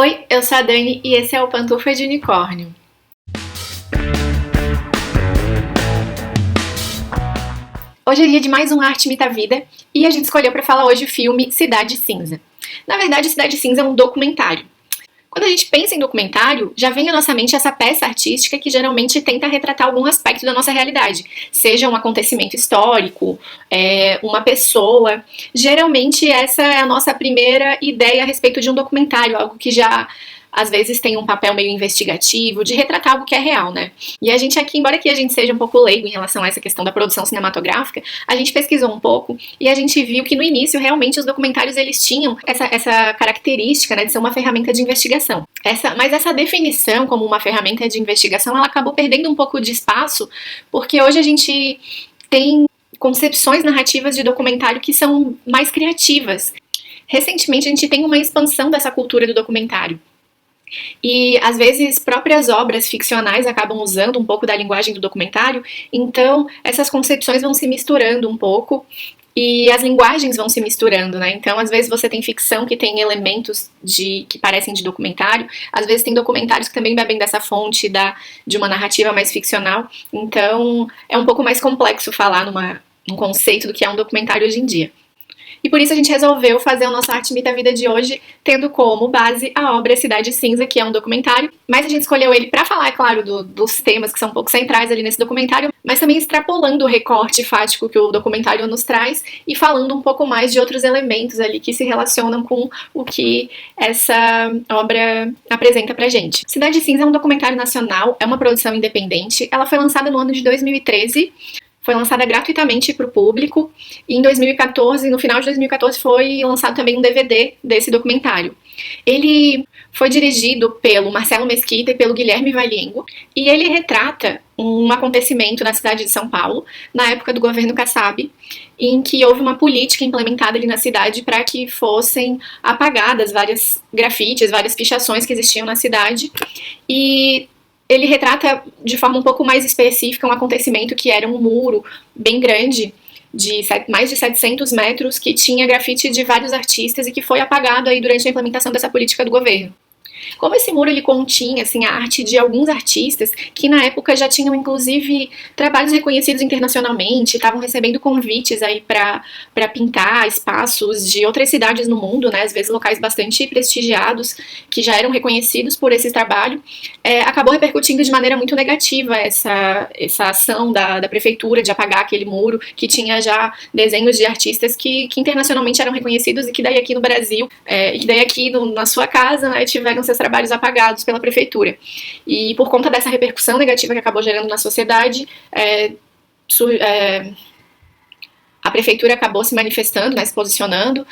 Oi, eu sou a Dani e esse é o Pantufa de Unicórnio. Hoje é dia de mais um Arte Imita a Vida e a gente escolheu para falar hoje o filme Cidade Cinza. Na verdade, Cidade Cinza é um documentário. Quando a gente pensa em documentário, já vem à nossa mente essa peça artística que geralmente tenta retratar algum aspecto da nossa realidade. Seja um acontecimento histórico, uma pessoa. Geralmente essa é a nossa primeira ideia a respeito de um documentário, algo que já às vezes tem um papel meio investigativo, de retratar algo que é real, né? E a gente aqui, embora aqui a gente seja um pouco leigo em relação a essa questão da produção cinematográfica, a gente pesquisou um pouco e a gente viu que no início realmente os documentários eles tinham essa característica, né, de ser uma ferramenta de investigação. Mas essa definição como uma ferramenta de investigação, ela acabou perdendo um pouco de espaço, porque hoje a gente tem concepções narrativas de documentário que são mais criativas. Recentemente a gente tem uma expansão dessa cultura do documentário. E às vezes próprias obras ficcionais acabam usando um pouco da linguagem do documentário, então essas concepções vão se misturando um pouco e as linguagens vão se misturando, né? Então às vezes você tem ficção que tem elementos que parecem de documentário, às vezes tem documentários que também bebem dessa fonte de uma narrativa mais ficcional, então é um pouco mais complexo falar num conceito do que é um documentário hoje em dia. E por isso a gente resolveu fazer o nosso Arte Imita a Vida de hoje, tendo como base a obra Cidade Cinza, que é um documentário, mas a gente escolheu ele para falar, é claro, dos temas que são um pouco centrais ali nesse documentário, mas também extrapolando o recorte fático que o documentário nos traz e falando um pouco mais de outros elementos ali que se relacionam com o que essa obra apresenta pra gente. Cidade Cinza é um documentário nacional, é uma produção independente, ela foi lançada no ano de 2013, foi lançada gratuitamente para o público e em 2014, no final de 2014, foi lançado também um DVD desse documentário. Ele foi dirigido pelo Marcelo Mesquita e pelo Guilherme Valiengo e ele retrata um acontecimento na cidade de São Paulo, na época do governo Kassab, em que houve uma política implementada ali na cidade para que fossem apagadas várias grafites, várias pichações que existiam na cidade e ele retrata de forma um pouco mais específica um acontecimento que era um muro bem grande, de mais de 700 metros, que tinha grafite de vários artistas e que foi apagado aí durante a implementação dessa política do governo. Como esse muro ele continha assim, a arte de alguns artistas que na época já tinham inclusive trabalhos reconhecidos internacionalmente, estavam recebendo convites aí para pintar espaços de outras cidades no mundo, né, às vezes locais bastante prestigiados que já eram reconhecidos por esse trabalho, acabou repercutindo de maneira muito negativa essa ação da prefeitura de apagar aquele muro que tinha já desenhos de artistas que internacionalmente eram reconhecidos e que daí aqui no Brasil, e que daí aqui na sua casa, né, tiveram seus trabalhos apagados pela prefeitura. E por conta dessa repercussão negativa que acabou gerando na sociedade, a prefeitura acabou se manifestando, né, se posicionando,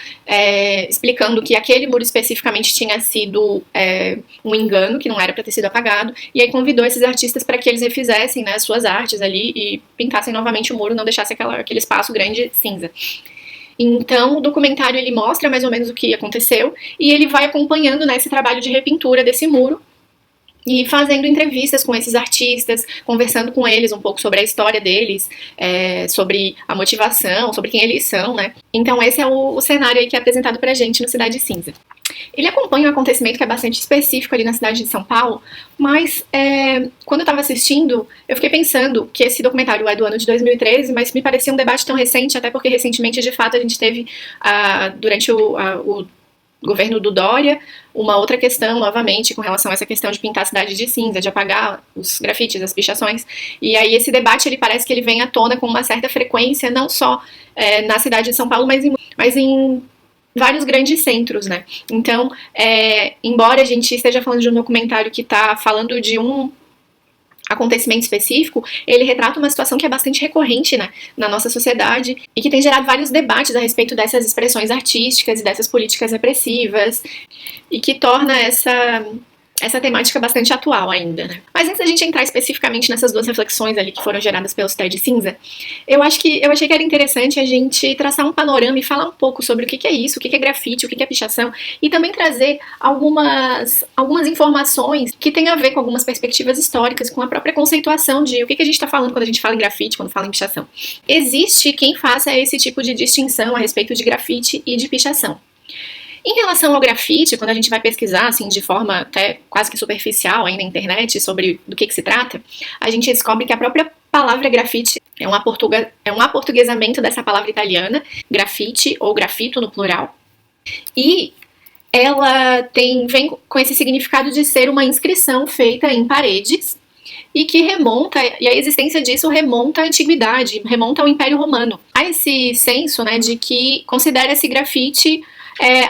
explicando que aquele muro especificamente tinha sido um engano, que não era para ter sido apagado, e aí convidou esses artistas para que eles refizessem, né, as suas artes ali e pintassem novamente o muro, não deixassem aquele espaço grande cinza. Então o documentário ele mostra mais ou menos o que aconteceu e ele vai acompanhando, né, esse trabalho de repintura desse muro e fazendo entrevistas com esses artistas, conversando com eles um pouco sobre a história deles, sobre a motivação, sobre quem eles são, né? Então esse é o cenário aí que é apresentado pra gente no Cidade Cinza. Ele acompanha um acontecimento que é bastante específico ali na cidade de São Paulo, mas quando eu estava assistindo, eu fiquei pensando que esse documentário é do ano de 2013, mas me parecia um debate tão recente, até porque recentemente, de fato, a gente teve, durante o governo do Dória, uma outra questão, novamente, com relação a essa questão de pintar a cidade de cinza, de apagar os grafites, as pichações, e aí esse debate, ele parece que ele vem à tona com uma certa frequência, não só na cidade de São Paulo, mas em vários grandes centros, né? Então, embora a gente esteja falando de um documentário que está falando de um acontecimento específico, ele retrata uma situação que é bastante recorrente, né, na nossa sociedade e que tem gerado vários debates a respeito dessas expressões artísticas e dessas políticas repressivas e que torna essa temática bastante atual ainda, né? Mas antes da gente entrar especificamente nessas duas reflexões ali que foram geradas pelo Cidade Cinza, eu achei que era interessante a gente traçar um panorama e falar um pouco sobre o que é isso, o que é grafite, o que é pichação, e também trazer algumas informações que têm a ver com algumas perspectivas históricas, com a própria conceituação de o que a gente está falando quando a gente fala em grafite, quando fala em pichação. Existe quem faça esse tipo de distinção a respeito de grafite e de pichação. Em relação ao grafite, quando a gente vai pesquisar, assim, de forma até quase que superficial aí na internet sobre do que se trata, a gente descobre que a própria palavra grafite é um aportuguesamento dessa palavra italiana, grafite ou grafito no plural. E ela vem com esse significado de ser uma inscrição feita em paredes e que e a existência disso remonta à antiguidade, remonta ao Império Romano. Há esse senso, né, de que considera esse grafite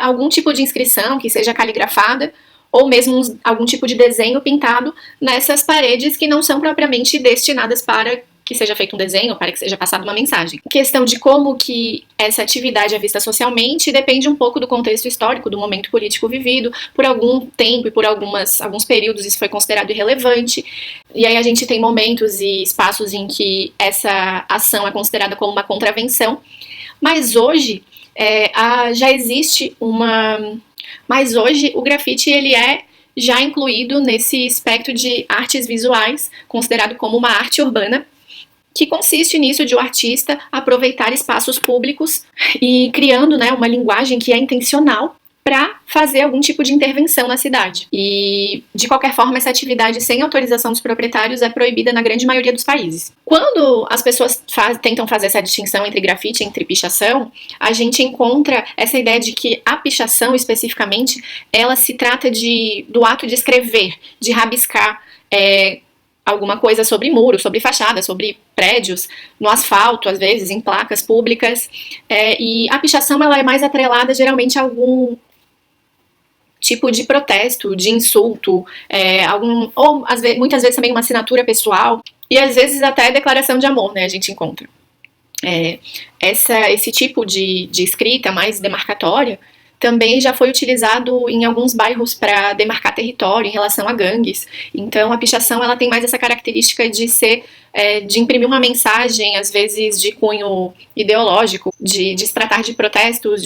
algum tipo de inscrição que seja caligrafada ou mesmo algum tipo de desenho pintado nessas paredes que não são propriamente destinadas para que seja feito um desenho, para que seja passada uma mensagem. A questão de como que essa atividade é vista socialmente depende um pouco do contexto histórico, do momento político vivido. Por algum tempo e por alguns períodos isso foi considerado irrelevante, e aí a gente tem momentos e espaços em que essa ação é considerada como uma contravenção, mas hoje já existe Mas hoje o grafite ele é já incluído nesse espectro de artes visuais, considerado como uma arte urbana, que consiste nisso de o artista aproveitar espaços públicos e criando, né, uma linguagem que é intencional para fazer algum tipo de intervenção na cidade. E, de qualquer forma, essa atividade sem autorização dos proprietários é proibida na grande maioria dos países. Quando as pessoas tentam fazer essa distinção entre grafite e entre pichação, a gente encontra essa ideia de que a pichação, especificamente, ela se trata do ato de escrever, de rabiscar alguma coisa sobre muro, sobre fachada, sobre prédios, no asfalto, às vezes, em placas públicas. E a pichação ela é mais atrelada, geralmente, a algum tipo de protesto, de insulto, muitas vezes também uma assinatura pessoal, e às vezes até declaração de amor, né, a gente encontra. Esse tipo de escrita mais demarcatória também já foi utilizado em alguns bairros para demarcar território em relação a gangues. Então a pichação ela tem mais essa característica de de imprimir uma mensagem, às vezes de cunho ideológico, de se tratar de protestos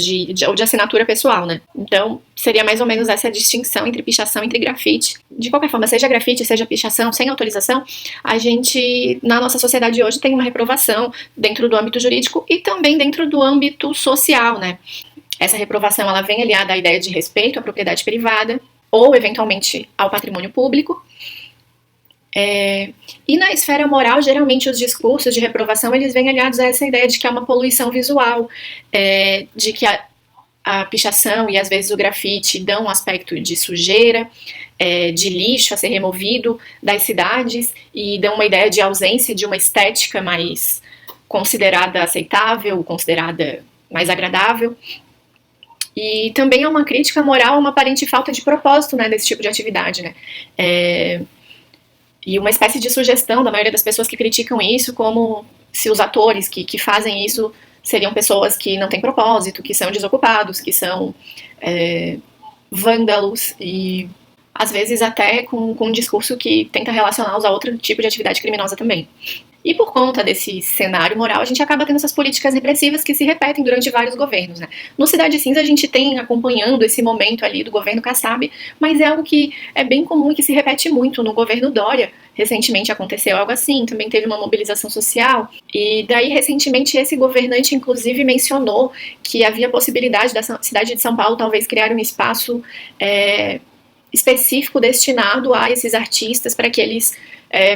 ou de assinatura pessoal, né? Então seria mais ou menos essa distinção entre pichação e entre grafite. De qualquer forma, seja grafite, seja pichação, sem autorização, a gente, na nossa sociedade hoje, tem uma reprovação dentro do âmbito jurídico e também dentro do âmbito social, né? Essa reprovação ela vem aliada à ideia de respeito à propriedade privada ou, eventualmente, ao patrimônio público. E na esfera moral, geralmente os discursos de reprovação eles vêm aliados a essa ideia de que há uma poluição visual, de que a pichação e às vezes o grafite dão um aspecto de sujeira, de lixo a ser removido das cidades e dão uma ideia de ausência de uma estética mais considerada aceitável, considerada mais agradável. E também é uma crítica moral a uma aparente falta de propósito, né, desse tipo de atividade, né? E uma espécie de sugestão da maioria das pessoas que criticam isso, como se os atores que fazem isso seriam pessoas que não têm propósito, que são desocupados, que são vândalos e às vezes até com um discurso que tenta relacioná-los a outro tipo de atividade criminosa também. E por conta desse cenário moral, a gente acaba tendo essas políticas repressivas que se repetem durante vários governos, né? No Cidade Cinza a gente tem acompanhando esse momento ali do governo Kassab, mas é algo que é bem comum e que se repete muito no governo Dória. Recentemente aconteceu algo assim, também teve uma mobilização social, e daí recentemente esse governante inclusive mencionou que havia possibilidade da cidade de São Paulo talvez criar um espaço específico destinado a esses artistas para que eles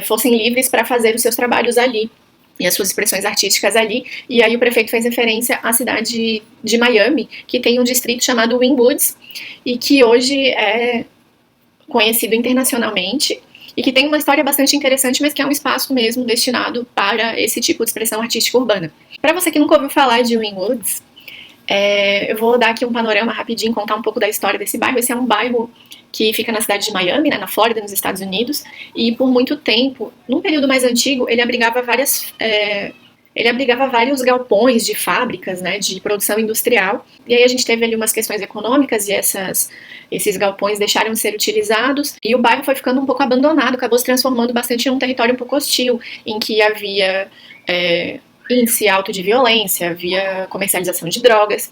fossem livres para fazer os seus trabalhos ali e as suas expressões artísticas ali. E aí o prefeito fez referência à cidade de Miami, que tem um distrito chamado Wynwoods e que hoje é conhecido internacionalmente e que tem uma história bastante interessante, mas que é um espaço mesmo destinado para esse tipo de expressão artística urbana. Para você que nunca ouviu falar de Wynwoods, eu vou dar aqui um panorama rapidinho, contar um pouco da história desse bairro. Esse é um bairro que fica na cidade de Miami, né, na Flórida, nos Estados Unidos, e por muito tempo, num período mais antigo, ele abrigava vários galpões de fábricas, né, de produção industrial, e aí a gente teve ali umas questões econômicas, e esses galpões deixaram de ser utilizados, e o bairro foi ficando um pouco abandonado, acabou se transformando bastante em um território um pouco hostil, em que havia índice alto de violência, havia comercialização de drogas,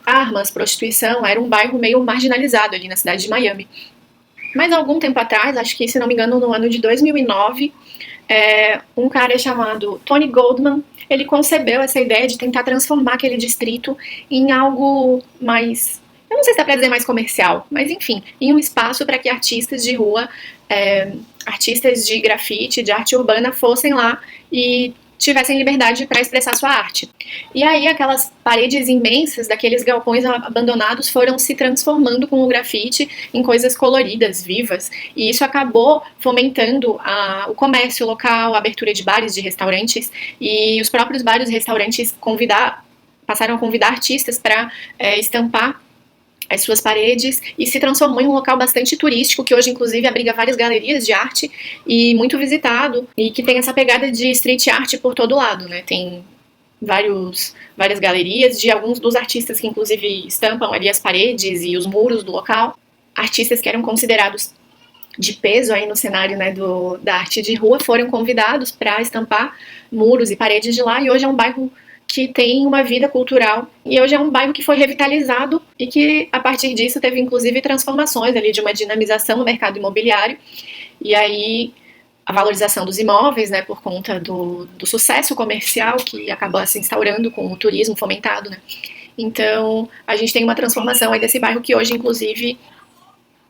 armas, prostituição. Era um bairro meio marginalizado ali na cidade de Miami. Mas há algum tempo atrás, acho que se não me engano no ano de 2009, um cara chamado Tony Goldman, ele concebeu essa ideia de tentar transformar aquele distrito em algo mais, eu não sei se dá pra dizer mais comercial, mas enfim, em um espaço para que artistas de rua, artistas de grafite, de arte urbana fossem lá e tivessem liberdade para expressar sua arte. E aí aquelas paredes imensas daqueles galpões abandonados foram se transformando com o grafite em coisas coloridas, vivas, e isso acabou fomentando o comércio local, a abertura de bares, de restaurantes, e os próprios bares e restaurantes passaram a convidar artistas para estampar as suas paredes e se transformou em um local bastante turístico, que hoje inclusive abriga várias galerias de arte e muito visitado, e que tem essa pegada de street art por todo lado, né? Tem várias galerias de alguns dos artistas que inclusive estampam ali as paredes e os muros do local, artistas que eram considerados de peso aí no cenário, né, da arte de rua, foram convidados para estampar muros e paredes de lá, e hoje é um bairro que tem uma vida cultural, e hoje é um bairro que foi revitalizado e que, a partir disso, teve inclusive transformações ali de uma dinamização no mercado imobiliário, e aí a valorização dos imóveis, né, por conta do sucesso comercial que acabou se instaurando com o turismo fomentado, né. Então, a gente tem uma transformação aí desse bairro que hoje, inclusive,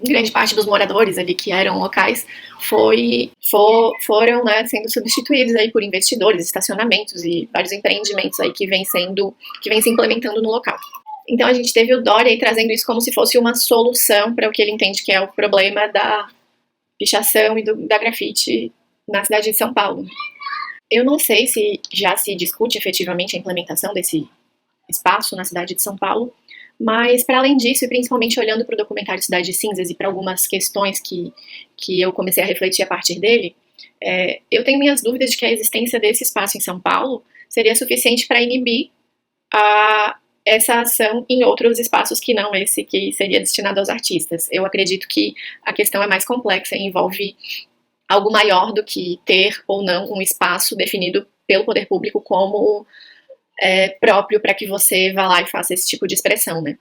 grande parte dos moradores ali que eram locais foram, né, sendo substituídos aí por investidores, estacionamentos e vários empreendimentos aí que vem se implementando no local. Então a gente teve o Dória aí trazendo isso como se fosse uma solução para o que ele entende que é o problema da pichação e da grafite na cidade de São Paulo. Eu não sei se já se discute efetivamente a implementação desse espaço na cidade de São Paulo, mas, para além disso, e principalmente olhando para o documentário Cidade de Cinzas e para algumas questões que eu comecei a refletir a partir dele, eu tenho minhas dúvidas de que a existência desse espaço em São Paulo seria suficiente para inibir essa ação em outros espaços que não esse que seria destinado aos artistas. Eu acredito que a questão é mais complexa e envolve algo maior do que ter ou não um espaço definido pelo poder público como próprio para que você vá lá e faça esse tipo de expressão, né?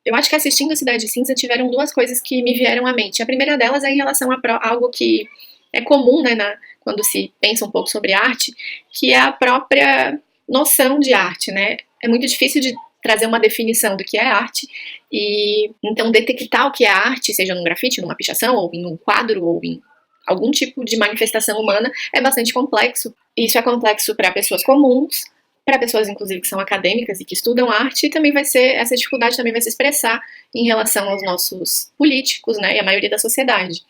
Eu acho que assistindo a Cidade Cinza tiveram duas coisas que me vieram à mente. A primeira delas é em relação a algo que é comum, né, quando se pensa um pouco sobre arte, que é a própria noção de arte, né? É muito difícil de trazer uma definição do que é arte, e então detectar o que é arte, seja num grafite, numa pichação, ou em um quadro, ou em algum tipo de manifestação humana, é bastante complexo. Isso é complexo para pessoas comuns, para pessoas inclusive que são acadêmicas e que estudam arte, e também essa dificuldade também vai se expressar em relação aos nossos políticos, né, e a maioria da sociedade.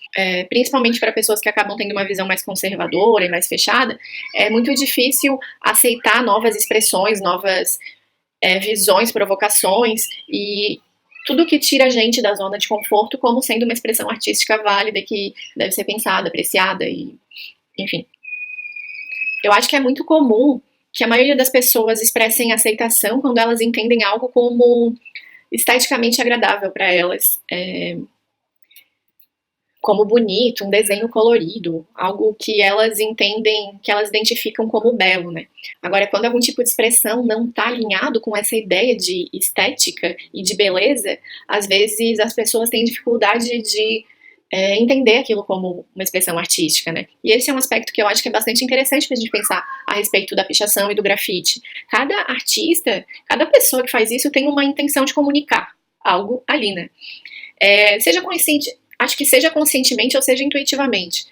Principalmente para pessoas que acabam tendo uma visão mais conservadora e mais fechada, é muito difícil aceitar novas expressões, novas visões, provocações, e tudo que tira a gente da zona de conforto como sendo uma expressão artística válida que deve ser pensada, apreciada, e enfim. Eu acho que é muito comum que a maioria das pessoas expressem aceitação quando elas entendem algo como esteticamente agradável para elas, como bonito, um desenho colorido, algo que elas entendem, que elas identificam como belo, né? Agora, quando algum tipo de expressão não está alinhado com essa ideia de estética e de beleza, às vezes as pessoas têm dificuldade de entender aquilo como uma expressão artística, né? E esse é um aspecto que eu acho que é bastante interessante pra gente pensar a respeito da pichação e do grafite. Cada artista, cada pessoa que faz isso tem uma intenção de comunicar algo ali, né? Seja consciente, acho que seja conscientemente ou seja intuitivamente.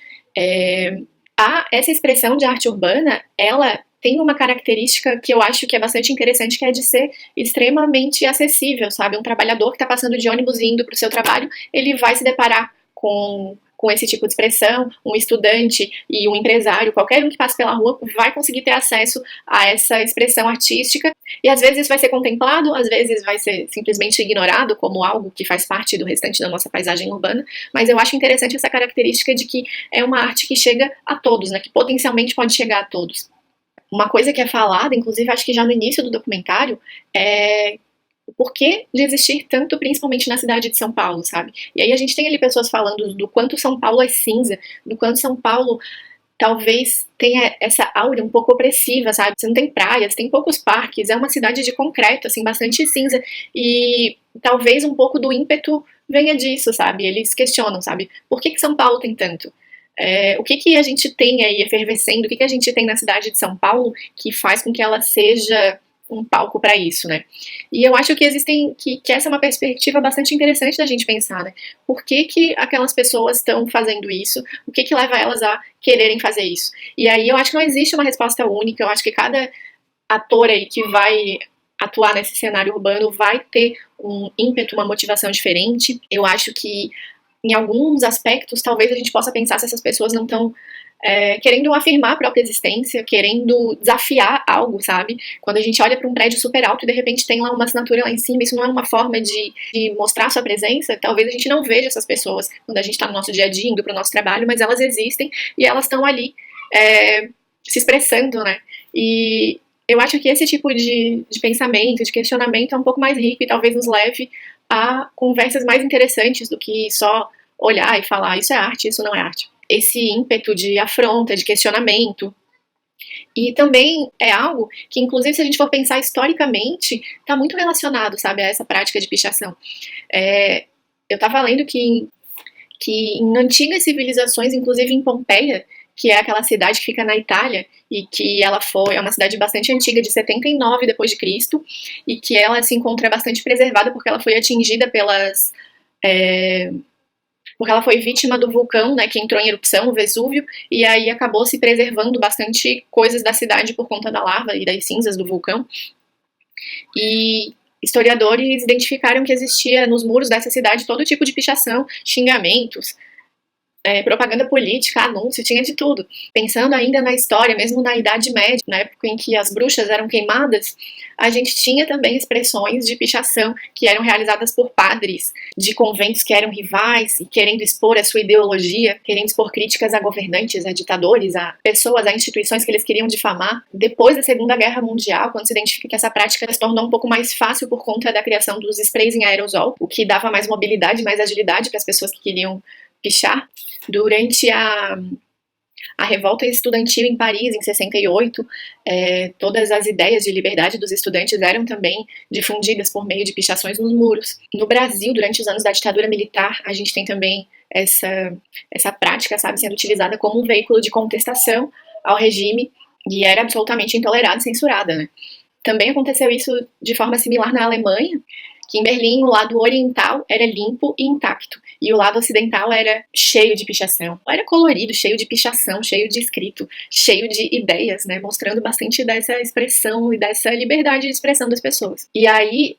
Essa expressão de arte urbana, ela tem uma característica que eu acho que é bastante interessante, que é de ser extremamente acessível, sabe? Um trabalhador que está passando de ônibus indo para o seu trabalho, ele vai se deparar com esse tipo de expressão, um estudante e um empresário, qualquer um que passe pela rua vai conseguir ter acesso a essa expressão artística, e às vezes vai ser contemplado, às vezes vai ser simplesmente ignorado como algo que faz parte do restante da nossa paisagem urbana, mas eu acho interessante essa característica de que é uma arte que chega a todos, né, que potencialmente pode chegar a todos. Uma coisa que é falada, inclusive acho que já no início do documentário, é o porquê de existir tanto, principalmente na cidade de São Paulo, sabe? E aí a gente tem ali pessoas falando do quanto São Paulo é cinza, do quanto São Paulo talvez tenha essa aura um pouco opressiva, sabe? Você não tem praias, tem poucos parques, é uma cidade de concreto, assim, bastante cinza, e talvez um pouco do ímpeto venha disso, sabe? Eles questionam, sabe? Por que São Paulo tem tanto? O que a gente tem aí efervescendo, o que a gente tem na cidade de São Paulo que faz com que ela seja um palco para isso, né? E eu acho que que essa é uma perspectiva bastante interessante da gente pensar, né? Por que aquelas pessoas estão fazendo isso? O que leva elas a quererem fazer isso? E aí eu acho que não existe uma resposta única, eu acho que cada ator aí que vai atuar nesse cenário urbano vai ter um ímpeto, uma motivação diferente. Eu acho que em alguns aspectos talvez a gente possa pensar se essas pessoas não estão querendo afirmar a própria existência, querendo desafiar algo, sabe? Quando a gente olha para um prédio super alto e de repente tem lá uma assinatura lá em cima, isso não é uma forma de mostrar sua presença. Talvez a gente não veja essas pessoas quando a gente está no nosso dia a dia, indo para o nosso trabalho, mas elas existem e elas estão ali se expressando, né? E eu acho que esse tipo de pensamento, de questionamento é um pouco mais rico e talvez nos leve a conversas mais interessantes do que só olhar e falar isso é arte, isso não é arte. Esse ímpeto de afronta, de questionamento. E também é algo que, inclusive, se a gente for pensar historicamente, está muito relacionado, sabe, a essa prática de pichação. Eu estava lendo que em antigas civilizações, inclusive em Pompeia, que é aquela cidade que fica na Itália, e que é uma cidade bastante antiga, de 79 depois de Cristo, e que ela se encontra bastante preservada porque ela foi atingida porque ela foi vítima do vulcão, né, que entrou em erupção, o Vesúvio, e aí acabou se preservando bastante coisas da cidade por conta da lava e das cinzas do vulcão. E historiadores identificaram que existia nos muros dessa cidade todo tipo de pichação, xingamentos, propaganda política, anúncio, tinha de tudo. Pensando ainda na história, mesmo na Idade Média, na época em que as bruxas eram queimadas, a gente tinha também expressões de pichação que eram realizadas por padres de conventos que eram rivais e querendo expor a sua ideologia, querendo expor críticas a governantes, a ditadores, a pessoas, a instituições que eles queriam difamar. Depois da Segunda Guerra Mundial, quando se identifica que essa prática se tornou um pouco mais fácil por conta da criação dos sprays em aerosol, o que dava mais mobilidade, mais agilidade para as pessoas que queriam pichar. Durante a revolta estudantil em Paris, em 68, todas as ideias de liberdade dos estudantes eram também difundidas por meio de pichações nos muros. No Brasil, durante os anos da ditadura militar, a gente tem também essa prática, sabe, sendo utilizada como um veículo de contestação ao regime e era absolutamente intolerada e censurada, né? Também aconteceu isso de forma similar na Alemanha, que em Berlim o lado oriental era limpo e intacto, e o lado ocidental era cheio de pichação. Era colorido, cheio de pichação, cheio de escrito, cheio de ideias, né, mostrando bastante dessa expressão e dessa liberdade de expressão das pessoas. E aí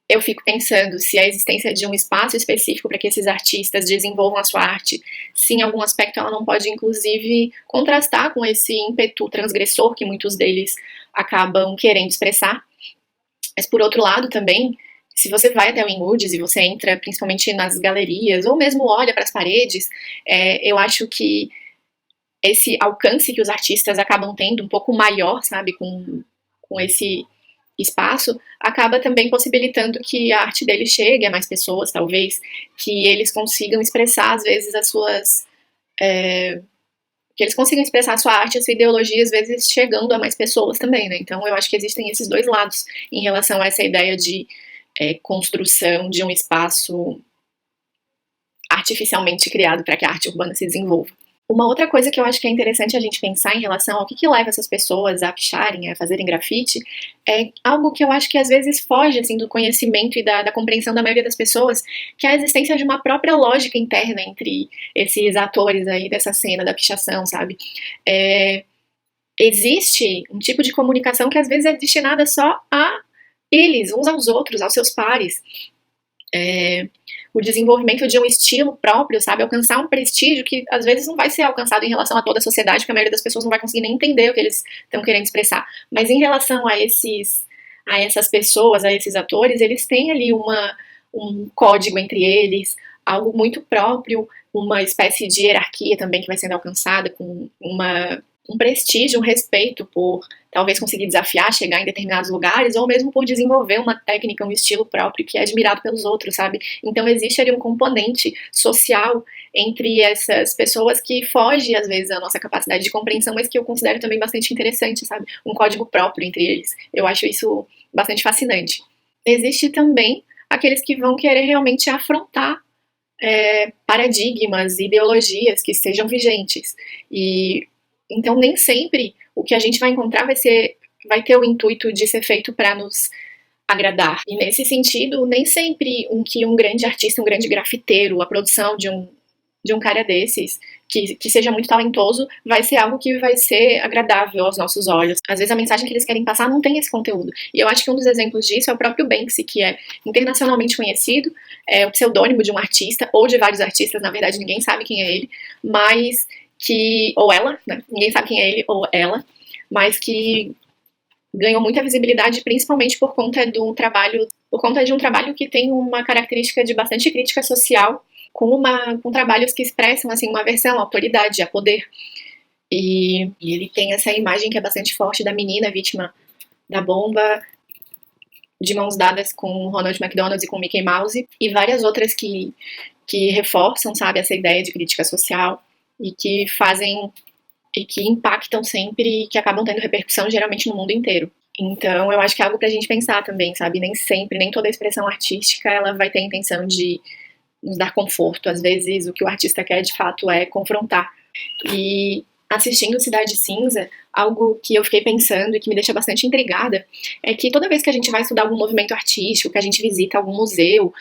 eu fico pensando se a existência de um espaço específico para que esses artistas desenvolvam a sua arte, se em algum aspecto ela não pode, inclusive, contrastar com esse ímpeto transgressor que muitos deles acabam querendo expressar. Mas, por outro lado, também, se você vai até o Inwoods e você entra principalmente nas galerias, ou mesmo olha para as paredes, eu acho que esse alcance que os artistas acabam tendo um pouco maior, sabe, com esse espaço, acaba também possibilitando que a arte deles chegue a mais pessoas, talvez, que eles consigam expressar, às vezes, que eles consigam expressar a sua arte, a sua ideologia, às vezes chegando a mais pessoas também, né? Então eu acho que existem esses dois lados em relação a essa ideia de construção de um espaço artificialmente criado para que a arte urbana se desenvolva. Uma outra coisa que eu acho que é interessante a gente pensar em relação ao que leva essas pessoas a picharem, a fazerem grafite, é algo que eu acho que às vezes foge assim, do conhecimento e da compreensão da maioria das pessoas, que é a existência de uma própria lógica interna entre esses atores aí dessa cena da pichação, sabe? Existe um tipo de comunicação que às vezes é destinada só a eles, uns aos outros, aos seus pares. O desenvolvimento de um estilo próprio, sabe, alcançar um prestígio que às vezes não vai ser alcançado em relação a toda a sociedade, porque a maioria das pessoas não vai conseguir nem entender o que eles estão querendo expressar, mas em relação a essas pessoas, a esses atores, eles têm ali um código entre eles, algo muito próprio, uma espécie de hierarquia também que vai sendo alcançada, com um prestígio, um respeito por talvez conseguir desafiar, chegar em determinados lugares, ou mesmo por desenvolver uma técnica, um estilo próprio que é admirado pelos outros, sabe? Então existe ali um componente social entre essas pessoas que foge, às vezes, da nossa capacidade de compreensão, mas que eu considero também bastante interessante, sabe? Um código próprio entre eles. Eu acho isso bastante fascinante. Existe também aqueles que vão querer realmente afrontar paradigmas, ideologias que estejam vigentes. E então nem sempre o que a gente vai encontrar vai ser vai ter o intuito de ser feito para nos agradar. E nesse sentido, nem sempre um grande artista, um grande grafiteiro, a produção de um cara desses, que seja muito talentoso, vai ser algo que vai ser agradável aos nossos olhos. Às vezes a mensagem que eles querem passar não tem esse conteúdo. E eu acho que um dos exemplos disso é o próprio Banksy, que é internacionalmente conhecido, é o pseudônimo de um artista, ou de vários artistas, na verdade ninguém sabe quem é ele, mas que, ou ela, né? Ninguém sabe quem é ele ou ela, mas que ganhou muita visibilidade principalmente por conta de um trabalho que tem uma característica de bastante crítica social, com trabalhos que expressam assim uma aversão à autoridade, a poder. E ele tem essa imagem que é bastante forte da menina vítima da bomba, de mãos dadas com Ronald McDonald e com Mickey Mouse, e várias outras que reforçam, sabe, essa ideia de crítica social e que fazem e que impactam sempre e que acabam tendo repercussão geralmente no mundo inteiro. Então eu acho que é algo pra gente pensar também, sabe? Nem toda expressão artística ela vai ter a intenção de nos dar conforto. Às vezes o que o artista quer de fato é confrontar. E assistindo Cidade Cinza, algo que eu fiquei pensando e que me deixa bastante intrigada é que toda vez que a gente vai estudar algum movimento artístico, que a gente visita algum museu,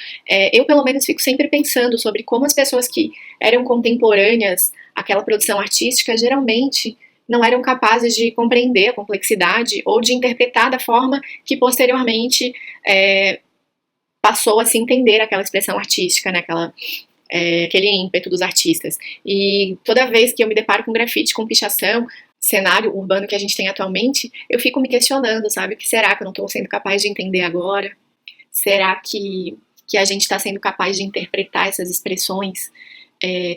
eu pelo menos fico sempre pensando sobre como as pessoas que eram contemporâneas àquela produção artística geralmente não eram capazes de compreender a complexidade ou de interpretar da forma que posteriormente passou a se entender aquela expressão artística, né, aquele ímpeto dos artistas. E toda vez que eu me deparo com grafite, com pichação, cenário urbano que a gente tem atualmente, eu fico me questionando, sabe? O que será que eu não estou sendo capaz de entender agora? Será que a gente está sendo capaz de interpretar essas expressões,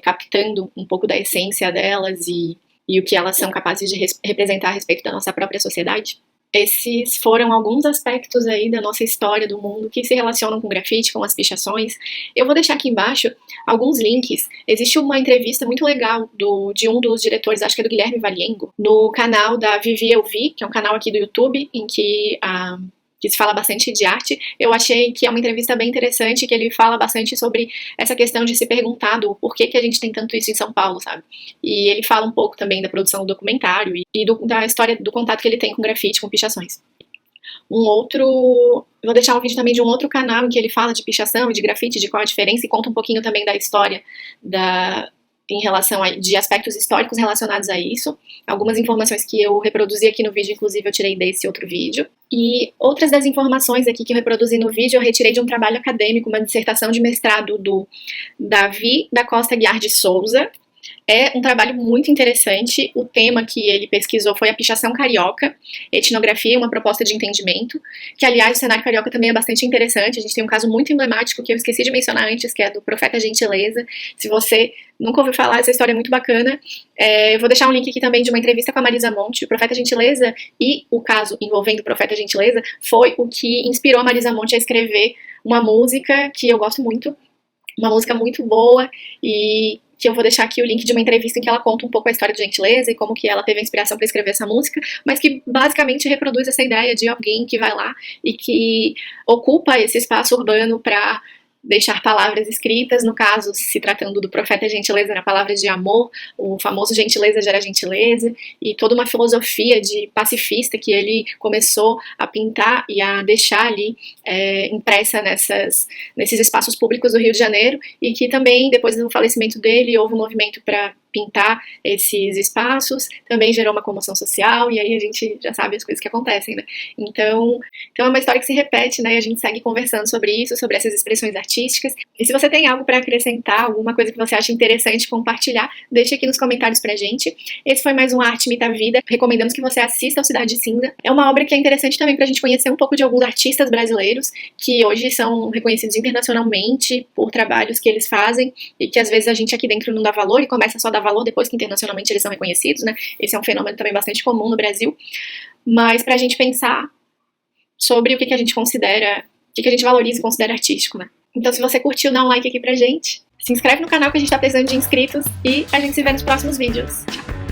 captando um pouco da essência delas e o que elas são capazes de representar a respeito da nossa própria sociedade? Esses foram alguns aspectos aí da nossa história do mundo que se relacionam com o grafite, com as pichações. Eu vou deixar aqui embaixo alguns links. Existe uma entrevista muito legal de um dos diretores, acho que é do Guilherme Valiengo, no canal da Vivi Eu Vi, que é um canal aqui do YouTube, em que se fala bastante de arte. Eu achei que é uma entrevista bem interessante, que ele fala bastante sobre essa questão de se perguntar do porquê que a gente tem tanto isso em São Paulo, sabe? E ele fala um pouco também da produção do documentário e da história do contato que ele tem com grafite, com pichações. Vou deixar um vídeo também de um outro canal em que ele fala de pichação e de grafite, de qual a diferença, e conta um pouquinho também da história em relação de aspectos históricos relacionados a isso. Algumas informações que eu reproduzi aqui no vídeo, inclusive eu tirei desse outro vídeo. E outras das informações aqui que eu reproduzi no vídeo eu retirei de um trabalho acadêmico, uma dissertação de mestrado do Davi da Costa Guiar de Souza. É um trabalho muito interessante. O tema que ele pesquisou foi a pichação carioca, etnografia e uma proposta de entendimento, que aliás o cenário carioca também é bastante interessante. A gente tem um caso muito emblemático que eu esqueci de mencionar antes, que é do Profeta Gentileza. Se você nunca ouviu falar, essa história é muito bacana. Eu vou deixar um link aqui também de uma entrevista com a Marisa Monte. O Profeta Gentileza e o caso envolvendo o Profeta Gentileza foi o que inspirou a Marisa Monte a escrever uma música que eu gosto muito, uma música muito boa, e que eu vou deixar aqui o link de uma entrevista em que ela conta um pouco a história do Gentileza e como que ela teve a inspiração para escrever essa música, mas que basicamente reproduz essa ideia de alguém que vai lá e que ocupa esse espaço urbano para deixar palavras escritas, no caso, se tratando do Profeta Gentileza, na palavras de amor, o famoso gentileza gera gentileza, e toda uma filosofia de pacifista que ele começou a pintar e a deixar ali impressa nesses espaços públicos do Rio de Janeiro, e que também, depois do falecimento dele, houve um movimento para pintar esses espaços, também gerou uma comoção social, e aí a gente já sabe as coisas que acontecem, né? Então é uma história que se repete, né? E a gente segue conversando sobre isso, sobre essas expressões artísticas. E se você tem algo para acrescentar, alguma coisa que você acha interessante compartilhar, deixa aqui nos comentários pra gente. Esse foi mais um Arte Imita a Vida. Recomendamos que você assista ao Cidade Cinza. É uma obra que é interessante também pra gente conhecer um pouco de alguns artistas brasileiros que hoje são reconhecidos internacionalmente por trabalhos que eles fazem e que às vezes a gente aqui dentro não dá valor e começa só a dar valor depois que internacionalmente eles são reconhecidos, né? Esse é um fenômeno também bastante comum no Brasil, mas pra gente pensar sobre o que a gente considera, o que a gente valoriza e considera artístico, né? Então se você curtiu, dá um like aqui pra gente, se inscreve no canal que a gente tá precisando de inscritos e a gente se vê nos próximos vídeos. Tchau!